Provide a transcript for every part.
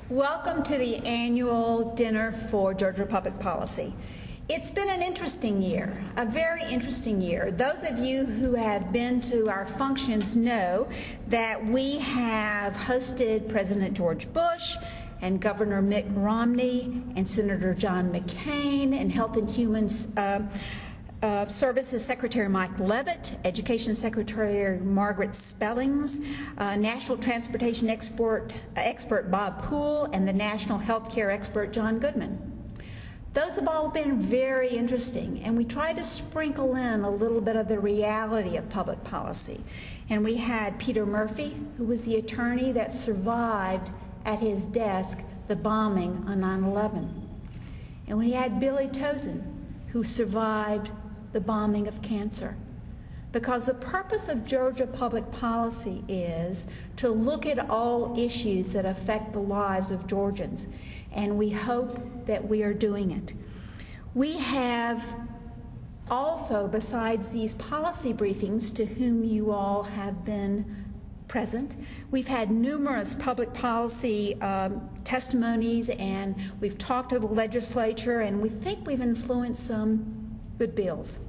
Welcome to the annual dinner for Georgia Public Policy. It's been an interesting year, a very interesting year. Those of you who have been to our functions know that we have hosted President George Bush and Governor Mitt Romney and Senator John McCain and Health and Human Services Secretary Mike Leavitt, Education Secretary Margaret Spellings, National Transportation expert Bob Poole, and the National Health Care expert John Goodman. Those have all been very interesting, and we tried to sprinkle in a little bit of the reality of public policy. And we had Peter Murphy, who was the attorney that survived at his desk the bombing on 9/11. And we had Billy Tozen, who survived the bombing of cancer. Because the purpose of Georgia public policy is to look at all issues that affect the lives of Georgians, and we hope that we are doing it. We have also, besides these policy briefings to whom you all have been present, we've had numerous public policy testimonies, and we've talked to the legislature, and we think we've influenced some good bills.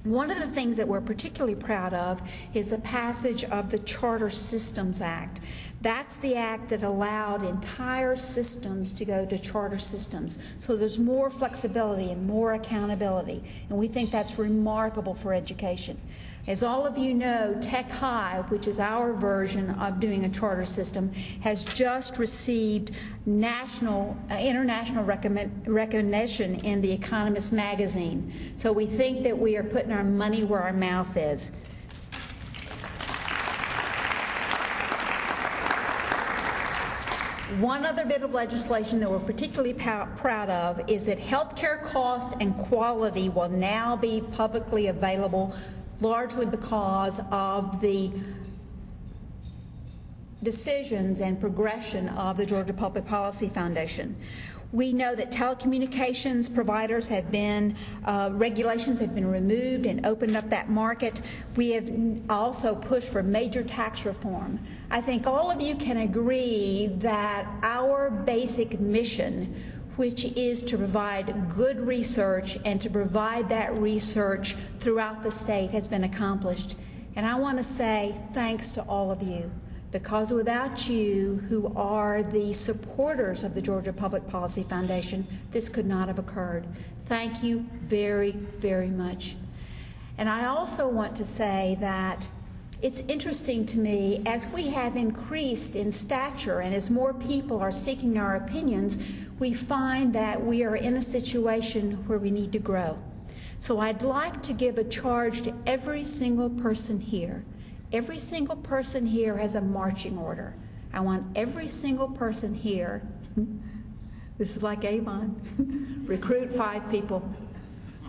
One of the things that we're particularly proud of is the passage of the Charter Systems Act. That's the act that allowed entire systems to go to charter systems. So there's more flexibility and more accountability, and we think that's remarkable for education. As all of you know, Tech High, which is our version of doing a charter system, has just received international recognition in The Economist magazine. So we think that we are putting our money where our mouth is. One other bit of legislation that we're particularly proud of is that healthcare cost and quality will now be publicly available, largely because of the decisions and progression of the Georgia Public Policy Foundation. We know that telecommunications providers have been, regulations have been removed and opened up that market. We have also pushed for major tax reform. I think all of you can agree that our basic mission, which is to provide good research and to provide that research throughout the state, has been accomplished. And I want to say thanks to all of you, because without you, who are the supporters of the Georgia Public Policy Foundation, this could not have occurred. Thank you very, very much. And I also want to say that it's interesting to me, as we have increased in stature and as more people are seeking our opinions, we find that we are in a situation where we need to grow. So I'd like to give a charge to every single person here. Every single person here has a marching order. I want every single person here, this is like Avon, recruit 5 people.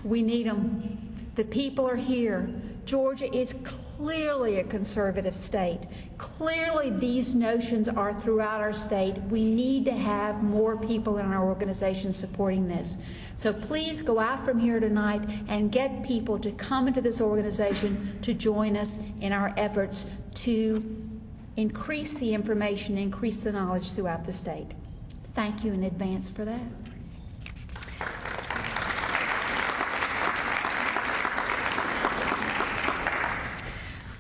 We need them. The people are here. Georgia is clearly a conservative state. Clearly these notions are throughout our state. We need to have more people in our organization supporting this. So please go out from here tonight and get people to come into this organization to join us in our efforts to increase the information, increase the knowledge throughout the state. Thank you in advance for that.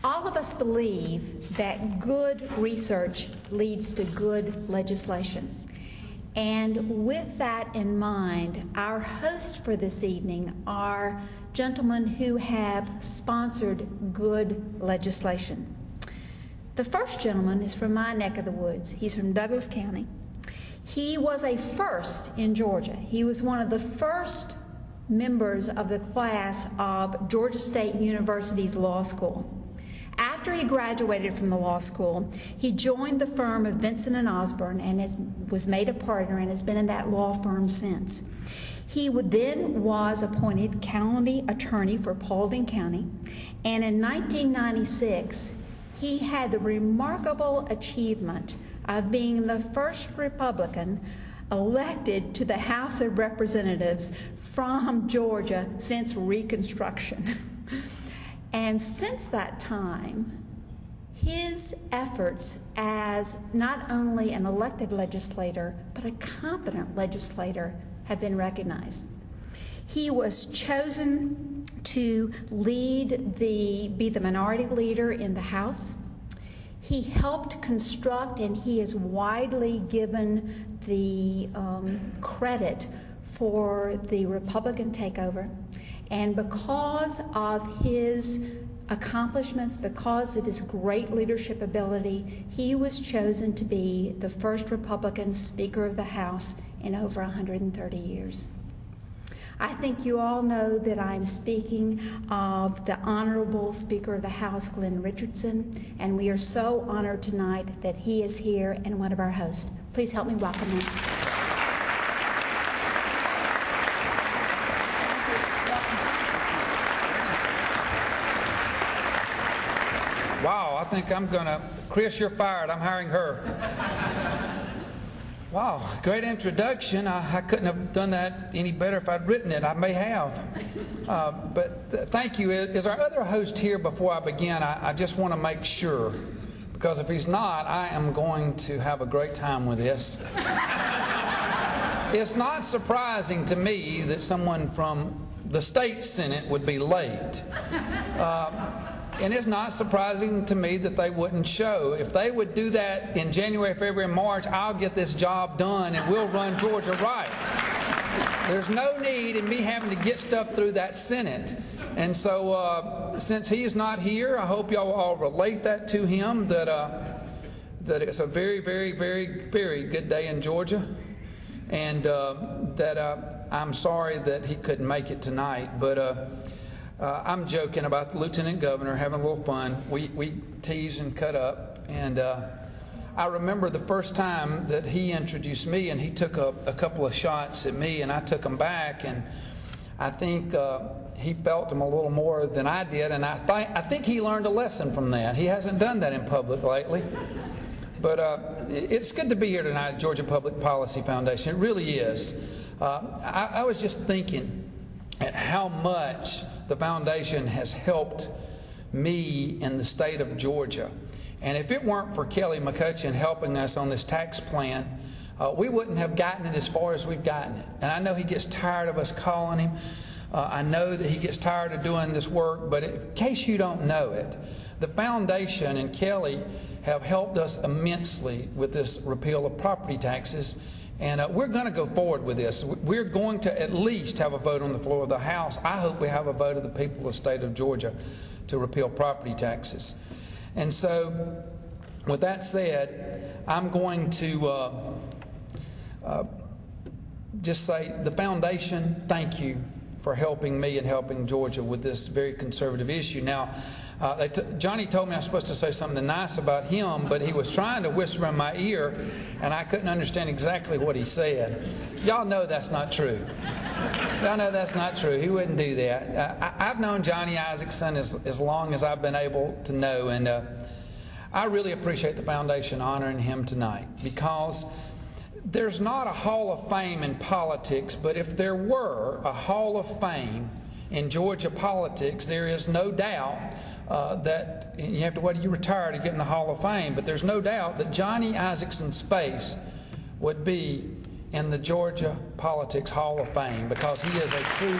All of us believe that good research leads to good legislation. And with that in mind, our hosts for this evening are gentlemen who have sponsored good legislation. The first gentleman is from my neck of the woods. He's from Douglas County. He was a first in Georgia. He was one of the first members of the class of Georgia State University's law school. After he graduated from the law school, he joined the firm of Vincent and Osborne and was made a partner and has been in that law firm since. He then was appointed county attorney for Paulding County, and in 1996, he had the remarkable achievement of being the first Republican elected to the House of Representatives from Georgia since Reconstruction. And since that time, his efforts as not only an elected legislator, but a competent legislator have been recognized. He was chosen to be the minority leader in the House. He helped construct, and he is widely given the credit for the Republican takeover. And because of his accomplishments, because of his great leadership ability, he was chosen to be the first Republican Speaker of the House in over 130 years. I think you all know that I'm speaking of the Honorable Speaker of the House, Glenn Richardson, and we are so honored tonight that he is here and one of our hosts. Please help me welcome him. Wow, I think I'm gonna, Chris, you're fired. I'm hiring her. Wow, great introduction. I couldn't have done that any better if I'd written it. I may have. But thank you. Is our other host here before I begin? I just want to make sure, because if he's not, I am going to have a great time with this. It's not surprising to me that someone from the state Senate would be late. And it's not surprising to me that they wouldn't show. If they would do that in January, February, March, I'll get this job done and we'll run Georgia right. There's no need in me having to get stuff through that Senate. And so since he is not here, I hope y'all all relate that to him, that it's a very, very, very, very good day in Georgia. And that I'm sorry that he couldn't make it tonight. But I'm joking about the Lieutenant Governor, having a little fun. We tease and cut up, and I remember the first time that he introduced me, and he took a couple of shots at me, and I took them back, and I think he felt them a little more than I did, and I think he learned a lesson from that. He hasn't done that in public lately. But it's good to be here tonight at Georgia Public Policy Foundation. It really is. I was just thinking at how much the foundation has helped me in the state of Georgia. And if it weren't for Kelly McCutcheon helping us on this tax plan, we wouldn't have gotten it as far as we've gotten it. And I know he gets tired of us calling him. I know that he gets tired of doing this work, but in case you don't know it, the foundation and Kelly have helped us immensely with this repeal of property taxes. And we're going to go forward with this. We're going to at least have a vote on the floor of the House. I hope we have a vote of the people of the state of Georgia to repeal property taxes. And so, with that said, I'm going to just say, the foundation, thank you for helping me and helping Georgia with this very conservative issue. Now, Johnny told me I was supposed to say something nice about him, but he was trying to whisper in my ear, and I couldn't understand exactly what he said. Y'all know that's not true. Y'all know that's not true. He wouldn't do that. I've known Johnny Isakson as long as I've been able to know, and I really appreciate the foundation honoring him tonight, because there's not a Hall of Fame in politics, but if there were a Hall of Fame in Georgia politics, there is no doubt that you have to wait till you retire to get in the Hall of Fame, but there's no doubt that Johnny Isakson's face would be in the Georgia Politics Hall of Fame, because he is a true...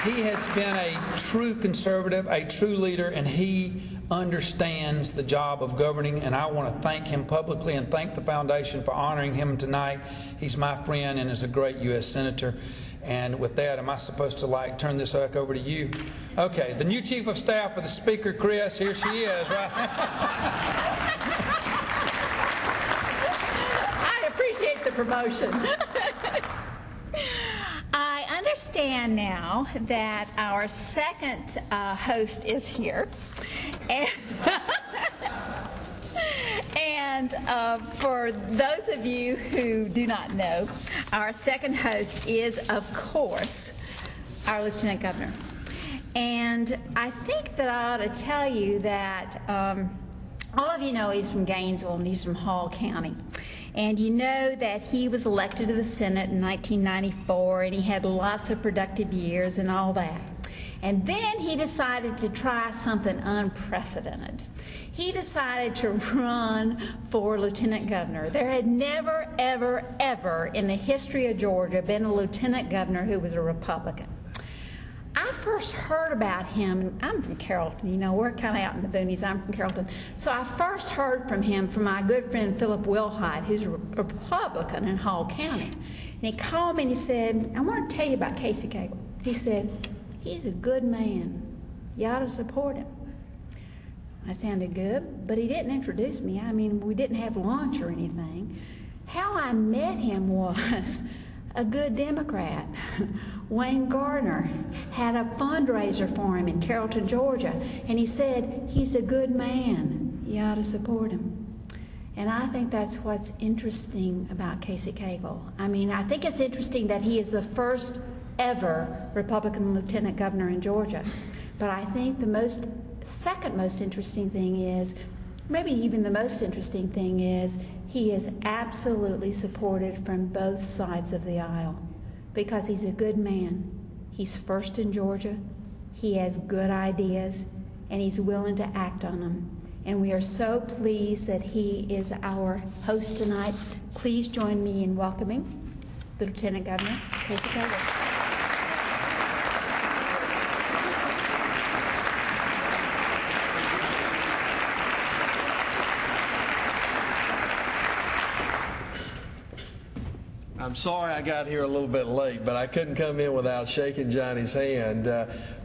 He has been a true conservative, a true leader, and he understands the job of governing, and I want to thank him publicly and thank the foundation for honoring him tonight. He's my friend and is a great U.S. Senator. And with that, am I supposed to turn this back over to you? Okay, the new Chief of Staff of the Speaker, Chris, here she is. Right? I appreciate the promotion. I understand now that our second host is here. And for those of you who do not know, our second host is, of course, our Lieutenant Governor. And I think that I ought to tell you that All of you know he's from Gainesville and he's from Hall County. And you know that he was elected to the Senate in 1994 and he had lots of productive years and all that. And then he decided to try something unprecedented. He decided to run for lieutenant governor. There had never, ever, ever in the history of Georgia been a lieutenant governor who was a Republican. I first heard about him, I'm from Carrollton, you know, we're kind of out in the boonies, I'm from Carrollton. So I first heard from him from my good friend Philip Wilhite, who's a Republican in Hall County. And he called me and he said, I want to tell you about Casey Cagle. He said, he's a good man. You ought to support him. I sounded good, but he didn't introduce me. I mean, we didn't have lunch or anything. How I met him was a good Democrat. Wayne Gardner had a fundraiser for him in Carrollton, Georgia, and he said, he's a good man. You ought to support him. And I think that's what's interesting about Casey Cagle. I mean, I think it's interesting that he is the first ever Republican lieutenant governor in Georgia. But I think the second most interesting thing is, maybe even the most interesting thing is, he is absolutely supported from both sides of the aisle because he's a good man. He's first in Georgia, he has good ideas, and he's willing to act on them. And we are so pleased that he is our host tonight. Please join me in welcoming the Lieutenant Governor, Casey Cagle. I'm sorry I got here a little bit late, but I couldn't come in without shaking Johnny's hand.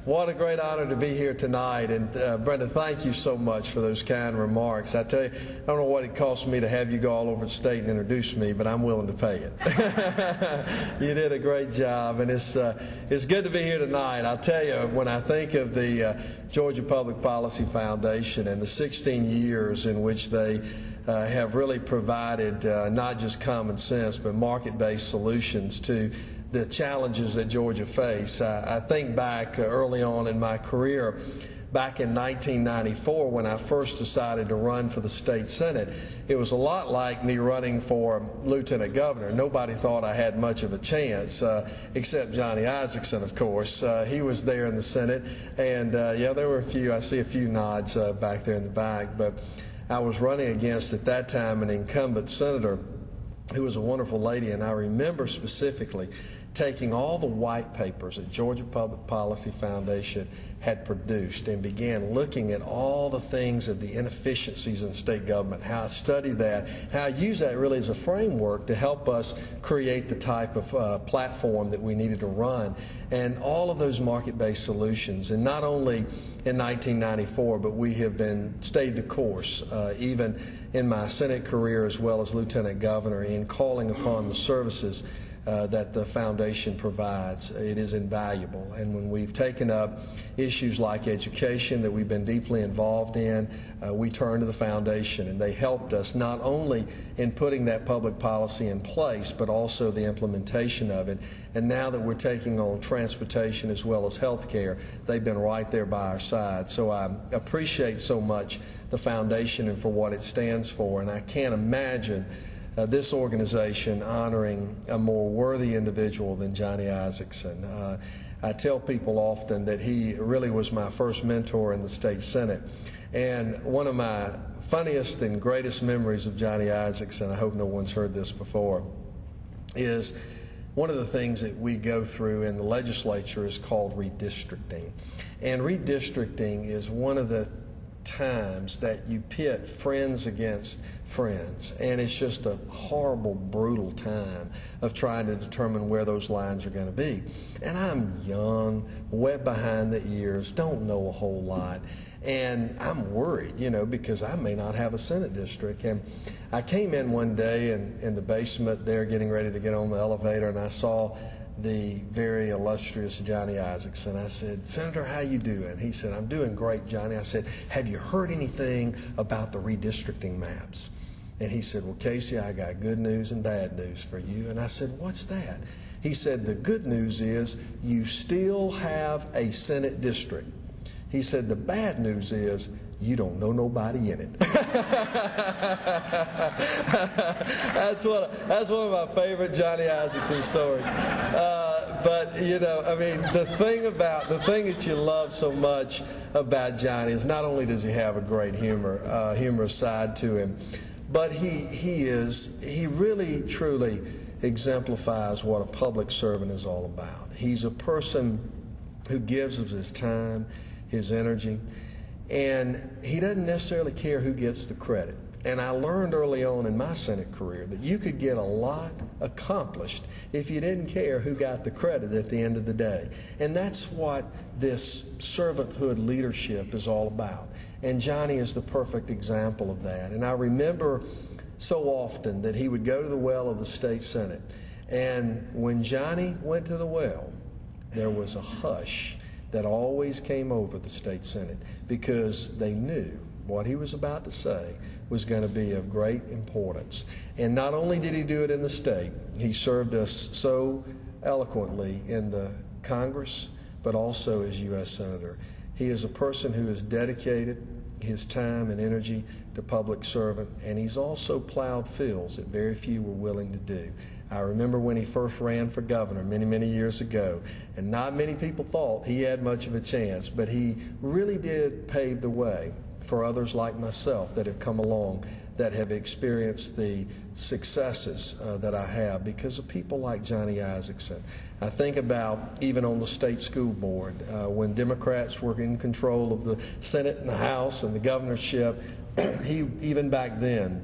What a great honor to be here tonight. And Brenda, thank you so much for those kind remarks. I tell you, I don't know what it cost me to have you go all over the state and introduce me, but I'm willing to pay it. You did a great job, and it's good to be here tonight. I'll tell you, when I think of the Georgia Public Policy Foundation and the 16 years in which they have really provided not just common sense but market-based solutions to the challenges that Georgia face. I think back early on in my career, back in 1994 when I first decided to run for the state senate. It was a lot like me running for lieutenant governor. Nobody thought I had much of a chance, except Johnny Isakson, of course. He was there in the Senate, and yeah, there were a few, I see a few nods back there in the back, but I was running against, at that time, an incumbent senator who was a wonderful lady, and I remember specifically taking all the white papers that Georgia Public Policy Foundation had produced and began looking at all the things of the inefficiencies in state government, how I studied that, how I used that really as a framework to help us create the type of platform that we needed to run, and all of those market-based solutions. And not only in 1994, but we have stayed the course, even in my Senate career as well as lieutenant governor, in calling upon the services that the foundation provides. It is invaluable. And when we've taken up issues like education that we've been deeply involved in, we turn to the foundation, and they helped us not only in putting that public policy in place, but also the implementation of it. And now that we're taking on transportation as well as health care, they've been right there by our side. So I appreciate so much the foundation and for what it stands for, and I can't imagine this organization honoring a more worthy individual than Johnny Isakson. I tell people often that he really was my first mentor in the state senate. And one of my funniest and greatest memories of Johnny Isakson, I hope no one's heard this before, is one of the things that we go through in the legislature is called redistricting. And redistricting is one of the times that you pit friends against friends, and it's just a horrible, brutal time of trying to determine where those lines are going to be. And I'm young, wet behind the ears, don't know a whole lot, and I'm worried, you know, because I may not have a Senate district. And I came in one day in the basement there getting ready to get on the elevator, and I saw the very illustrious Johnny Isakson. I said, "Senator, how you doing?" He said, "I'm doing great, Johnny." I said, "Have you heard anything about the redistricting maps?" And he said, "Well, Casey, I got good news and bad news for you." And I said, "What's that?" He said, "The good news is you still have a Senate district." He said, "The bad news is you don't know nobody in it. That's one of my favorite Johnny Isakson stories. But you know, I mean, the thing that you love so much about Johnny is not only does he have a great humorous side to him, but he really truly exemplifies what a public servant is all about. He's a person who gives of his time, his energy, and he doesn't necessarily care who gets the credit. And I learned early on in my Senate career that you could get a lot accomplished if you didn't care who got the credit at the end of the day. And that's what this servanthood leadership is all about. And Johnny is the perfect example of that. And I remember so often that he would go to the well of the state Senate. And when Johnny went to the well, there was a hush that always came over the state Senate, because they knew what he was about to say was going to be of great importance. And not only did he do it in the state, he served us so eloquently in the Congress, but also as U.S. Senator. He is a person who has dedicated his time and energy to public servant, and he's also plowed fields that very few were willing to do. I remember when he first ran for governor many, many years ago, and not many people thought he had much of a chance, but he really did pave the way for others like myself that have come along, that have experienced the successes that I have because of people like Johnny Isakson. I think about even on the state school board, when Democrats were in control of the Senate and the House and the governorship, he, even back then,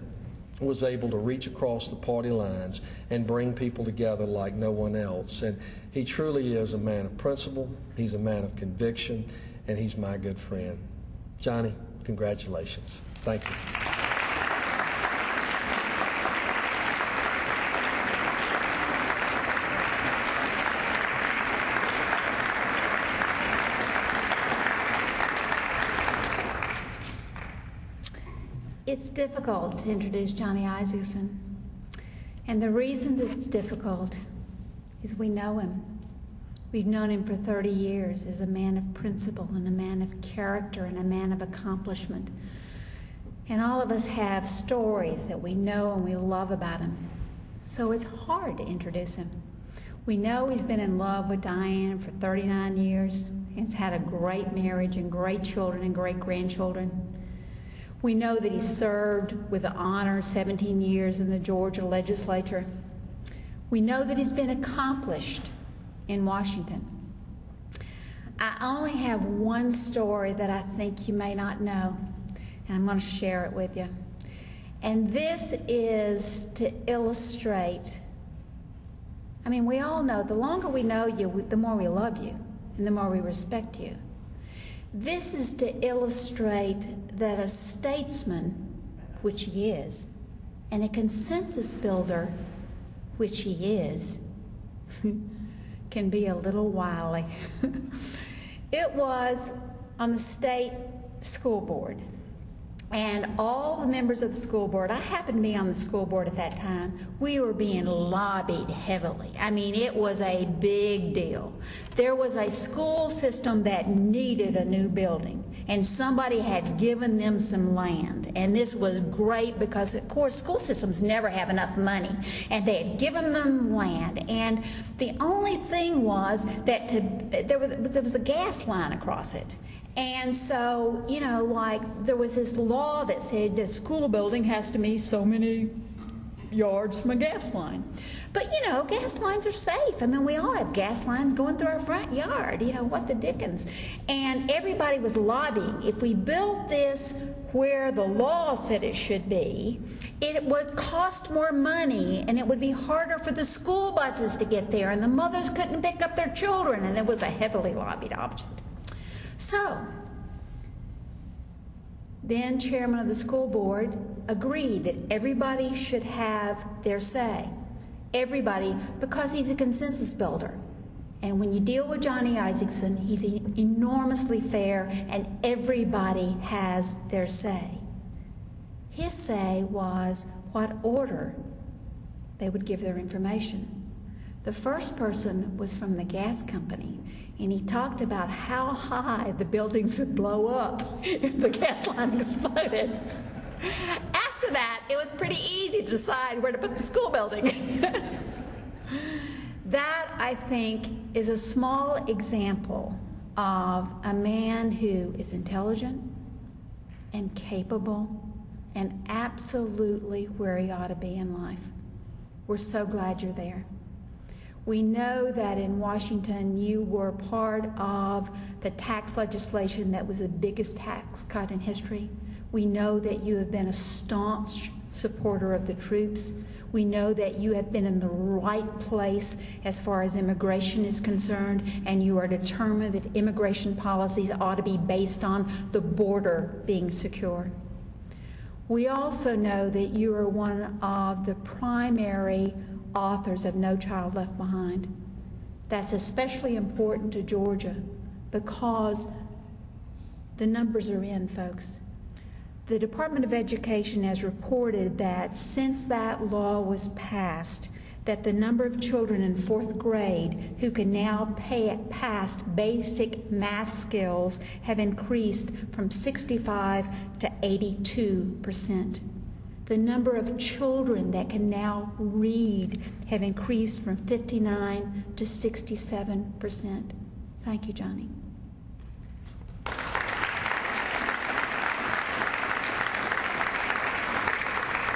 was able to reach across the party lines and bring people together like no one else. And he truly is a man of principle, he's a man of conviction, and he's my good friend. Johnny, congratulations. Thank you. It's difficult to introduce Johnny Isakson, and the reason it's difficult is we know him. We've known him for 30 years as a man of principle and a man of character and a man of accomplishment. And all of us have stories that we know and we love about him. So it's hard to introduce him. We know he's been in love with Diane for 39 years and has had a great marriage and great children and great grandchildren. We know that he served with honor 17 years in the Georgia legislature. We know that he's been accomplished in Washington. I only have one story that I think you may not know, and I'm going to share it with you. And this is to illustrate, I mean, we all know the longer we know you, the more we love you and the more we respect you. This is to illustrate that a statesman, which he is, and a consensus builder, which he is, can be a little wily. It was on the state school board, and all the members of the school board, I happened to be on the school board at that time, we were being lobbied heavily. I mean, it was a big deal. There was a school system that needed a new building, and somebody had given them some land, and this was great because, of course, school systems never have enough money, and they had given them land, and the only thing was that there was a gas line across it. And so, you know, like, there was this law that said the school building has to be so many yards from a gas line. But, you know, gas lines are safe. I mean, we all have gas lines going through our front yard. You know, what the dickens? And everybody was lobbying. If we built this where the law said it should be, it would cost more money, and it would be harder for the school buses to get there, and the mothers couldn't pick up their children, and it was a heavily lobbied object. So, then chairman of the school board agreed that everybody should have their say. Everybody, because he's a consensus builder. And when you deal with Johnny Isakson, he's enormously fair, and everybody has their say. His say was what order they would give their information. The first person was from the gas company, and he talked about how high the buildings would blow up if the gas line exploded. After that, it was pretty easy to decide where to put the school building. That, I think, is a small example of a man who is intelligent and capable and absolutely where he ought to be in life. We're so glad you're there. We know that in Washington you were part of the tax legislation that was the biggest tax cut in history. We know that you have been a staunch supporter of the troops. We know that you have been in the right place as far as immigration is concerned, and you are determined that immigration policies ought to be based on the border being secure. We also know that you are one of the primary authors of No Child Left Behind. That's especially important to Georgia because the numbers are in, folks. The Department of Education has reported that since that law was passed, that the number of children in 4th grade who can now pass basic math skills have increased from 65 to 82%. The number of children that can now read have increased from 59 to 67%. Thank you, Johnny.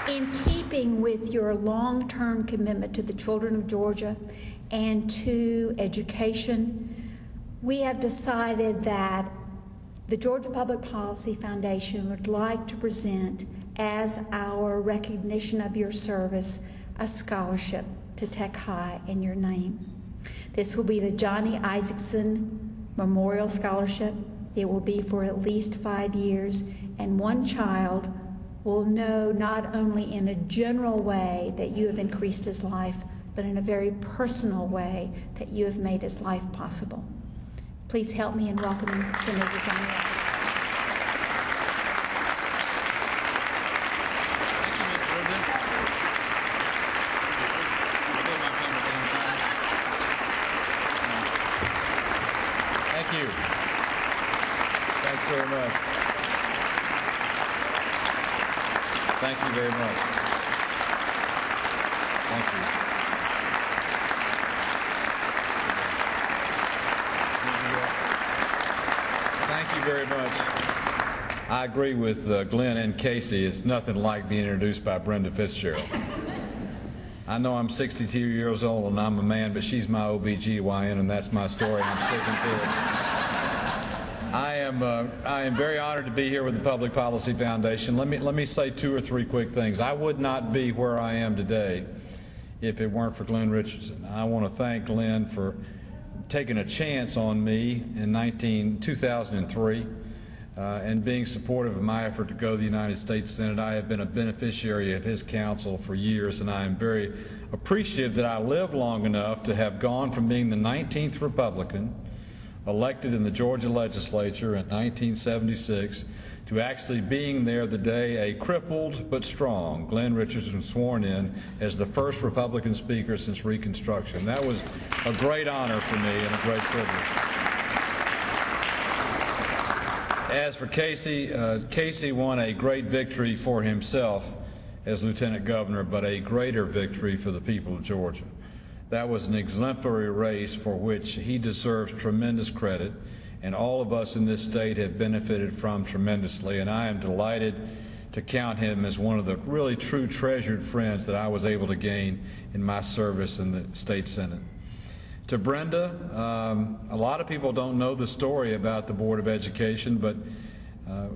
In keeping with your long-term commitment to the children of Georgia and to education, we have decided that the Georgia Public Policy Foundation would like to present, as our recognition of your service, a scholarship to Tech High in your name. This will be the Johnny Isakson Memorial Scholarship. It will be for at least 5 years, and one child will know not only in a general way that you have increased his life, but in a very personal way that you have made his life possible. Please help me in welcoming Senator Johnny Isakson. Thank you. Thanks very much. Thank you very much. Thank you. Thank you very much. I agree with Glenn and Casey. It's nothing like being introduced by Brenda Fitzgerald. I know I'm 62 years old and I'm a man, but she's my OBGYN, and that's my story, and I'm sticking to it. I am very honored to be here with the Public Policy Foundation. Let me say 2 or 3 quick things. I would not be where I am today if it weren't for Glenn Richardson. I want to thank Glenn for taking a chance on me in 2003 and being supportive of my effort to go to the United States Senate. I have been a beneficiary of his counsel for years, and I am very appreciative that I lived long enough to have gone from being the 19th Republican elected in the Georgia legislature in 1976 to actually being there the day a crippled but strong Glenn Richardson was sworn in as the first Republican speaker since Reconstruction. That was a great honor for me and a great privilege. As for Casey, Casey won a great victory for himself as Lieutenant Governor, but a greater victory for the people of Georgia. That was an exemplary race for which he deserves tremendous credit, and all of us in this state have benefited from tremendously, and I am delighted to count him as one of the really true treasured friends that I was able to gain in my service in the state Senate. To Brenda, a lot of people don't know the story about the Board of Education, but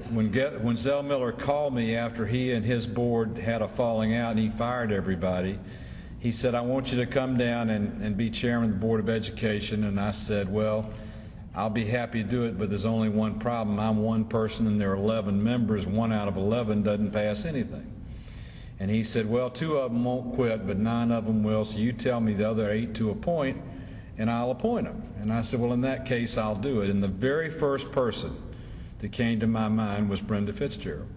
when Zell Miller called me after he and his board had a falling out and he fired everybody, he said, "I want you to come down and be chairman of the Board of Education." And I said, "Well, I'll be happy to do it, but there's only one problem. I'm one person and there are 11 members. 1 out of 11 doesn't pass anything." And he said, "Well, 2 of them won't quit, but 9 of them will, so you tell me the other 8 to appoint, and I'll appoint them." And I said, "Well, in that case, I'll do it." And the very first person that came to my mind was Brenda Fitzgerald.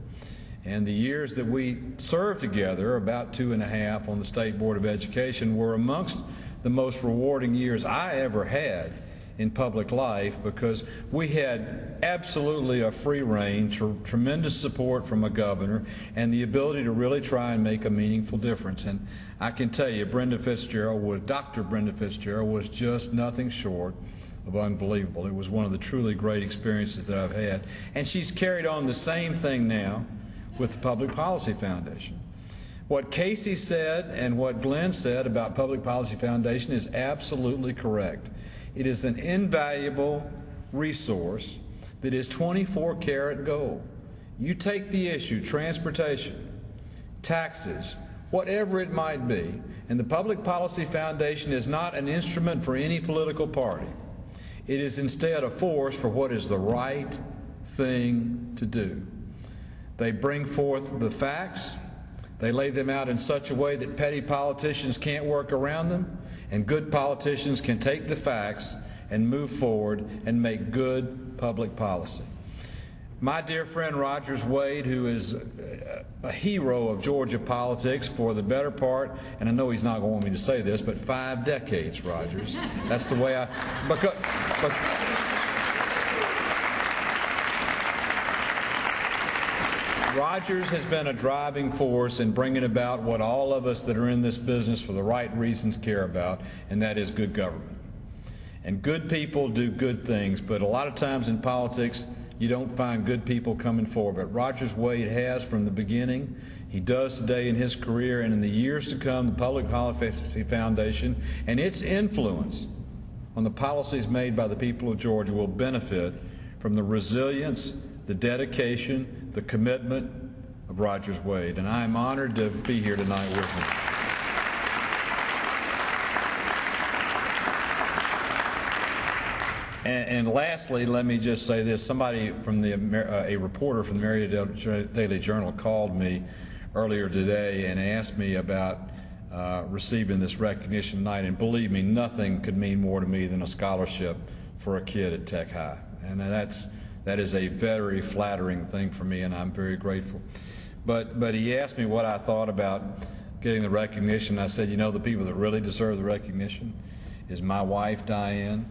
And the years that we served together, about 2.5 on the State Board of Education, were amongst the most rewarding years I ever had in public life, because we had absolutely a free rein, tremendous support from a governor, and the ability to really try and make a meaningful difference. And I can tell you, Dr. Brenda Fitzgerald was just nothing short of unbelievable. It was one of the truly great experiences that I've had. And she's carried on the same thing now with the Public Policy Foundation. What Casey said and what Glenn said about Public Policy Foundation is absolutely correct. It is an invaluable resource that is 24-karat gold. You take the issue, transportation, taxes, whatever it might be, and the Public Policy Foundation is not an instrument for any political party. It is instead a force for what is the right thing to do. They bring forth the facts. They lay them out in such a way that petty politicians can't work around them, and good politicians can take the facts and move forward and make good public policy. My dear friend Rogers Wade, who is a hero of Georgia politics for the better part, and I know he's not going to want me to say this, but 5 decades, Rogers. That's the way Rogers has been a driving force in bringing about what all of us that are in this business for the right reasons care about, and that is good government. And good people do good things, but a lot of times in politics, you don't find good people coming forward. But Rogers Wade has from the beginning. He does today in his career, and in the years to come, the Public Policy Foundation and its influence on the policies made by the people of Georgia will benefit from the resilience, the dedication, the commitment of Rogers Wade. And I am honored to be here tonight with him. And lastly, let me just say this. Somebody from a reporter from the Marietta Daily Journal called me earlier today and asked me about receiving this recognition tonight. And believe me, nothing could mean more to me than a scholarship for a kid at Tech High. And that is a very flattering thing for me, and I'm very grateful. But he asked me what I thought about getting the recognition. I said, you know, the people that really deserve the recognition is my wife, Diane,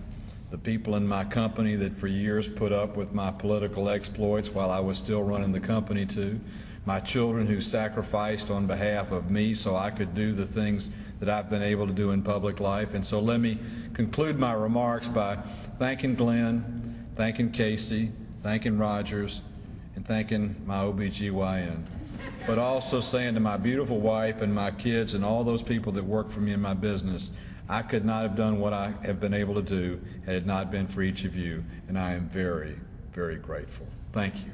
the people in my company that for years put up with my political exploits while I was still running the company too, my children who sacrificed on behalf of me so I could do the things that I've been able to do in public life. And so let me conclude my remarks by thanking Glenn, thanking Casey, thanking Rogers, and thanking my OBGYN. But also saying to my beautiful wife and my kids and all those people that work for me in my business, I could not have done what I have been able to do had it not been for each of you, and I am very, very grateful. Thank you.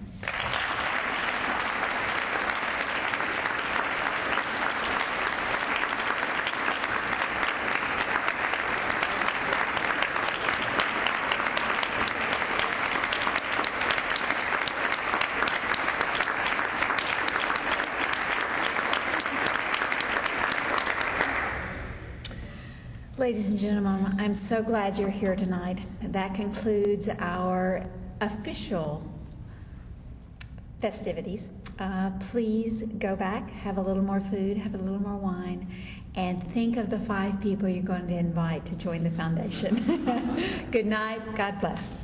Ladies and gentlemen, I'm so glad you're here tonight. That concludes our official festivities. Please go back, have a little more food, have a little more wine, and think of the 5 people you're going to invite to join the foundation. Good night. God bless.